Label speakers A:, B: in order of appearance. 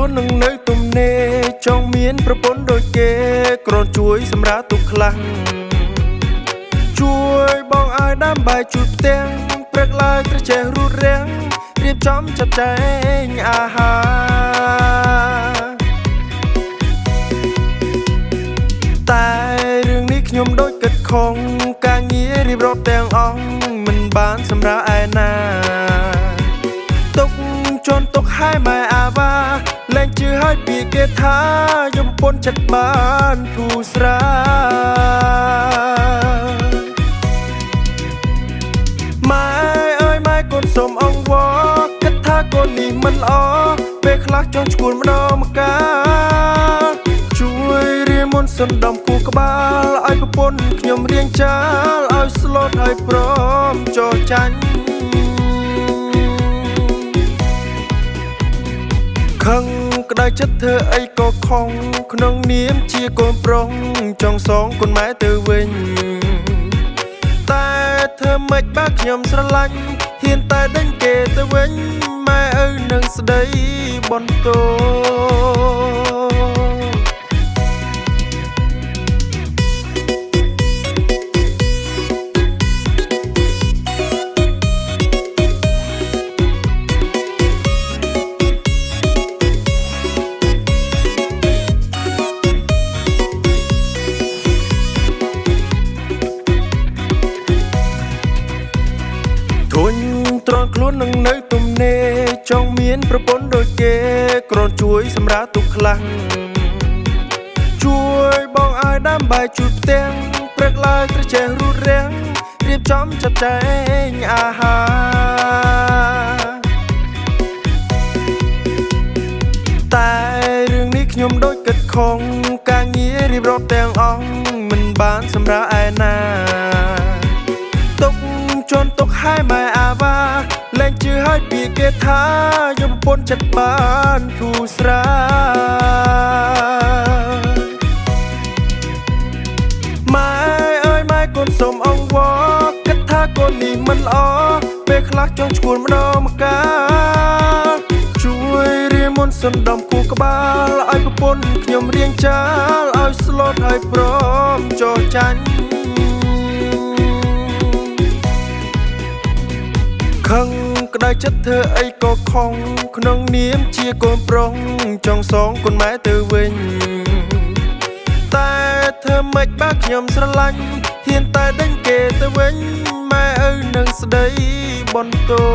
A: ខ្លួននឹងនៅទំនេរចង់មានប្រពន្ធដូចគេគ្រាន់ជួយសម្រាប់ទុកខ្លាំងជួយបងឲ្យដាំបាយជូតផ្ទាំងព្រឹកឡើងត្រូវចេះរੂរាំងរៀបចំចាត់ចែងអាហារតែរឿងនេះខ្ញុំដូចគិតខំការងាររៀបរាប់ទាំងអង្គមិនបានសម្រាប់ឯណាទុកជន់ទុកឲ្យម៉ែអាវ៉ាលែងជឿឲ្យពីគេថាយំពន់ចិត្តបានធូរស្រាលម៉ែអើយម៉ែកូនសុំអង្វរគិតថាកូននេះមិនល្អពេលខ្លះចង់ឈួលម្ដងម្កាលជួយរៀនមុនសណ្ដំគូក្បាលឲ្យប្រពន្ធខ្ញុំរៀងចាលឲ្យស្លូតឲ្យព្រមចោចាញ់ខឹងក្តៅចិត្តធ្វើអីក៏ខំក្នុងនាមជាកូនប្រុសចង់សងកូនម៉ែទៅវិញតែធ្វើម៉េចបើខ្ញុំស្រឡាញ់ហ៊ានតែដេញគេទៅវិញម៉ែឪនឹងស្ដីបន្ទោធុញទ្រាំខ្លួននឹងនៅទំនេរចង់មានប្រពន្ធដូចគេគ្រាន់ជួយសម្រាប់ទុកខ្លាំងជួយបងឲ្យដាំបាយជូតផ្ទាំងព្រឹកឡើងត្រូវចេះរੂរាំងរៀបចំចាត់ចែងអាហារតែរឿងនេះខ្ញុំដូចគិតខំការងាររៀបរាប់ទាំងអង្គមិនបានសម្រាប់ឯណាទុកជន់ទុកឲ្យម៉ែអាវ៉ាលែងជឿឲ្យពីគេថាយំពន់ចិត្តបានធូរស្រាលម៉ែអើយម៉ែកូនសុំអង្វរគិតថាកូននេះមិនល្អពេលខ្លះចង់ឈួលម្ដងម្កាលជួយរៀនមុនសណ្ដំគូក្បាលឲ្យប្រពន្ធខ្ញុំរៀងចាលឲ្យស្លូតឲ្យព្រមចោចាញ់ខឹងក្តៅចិត្តធ្វើអីក៏ខំក្នុងនាមជាកូនប្រុសចង់សងកូនម៉ែទៅវិញតែធ្វើម៉េចបើខ្ញុំស្រឡាញ់ហ៊ានតែដេញគេទៅវិញម៉ែឪនឹងស្ដីបន្ទោ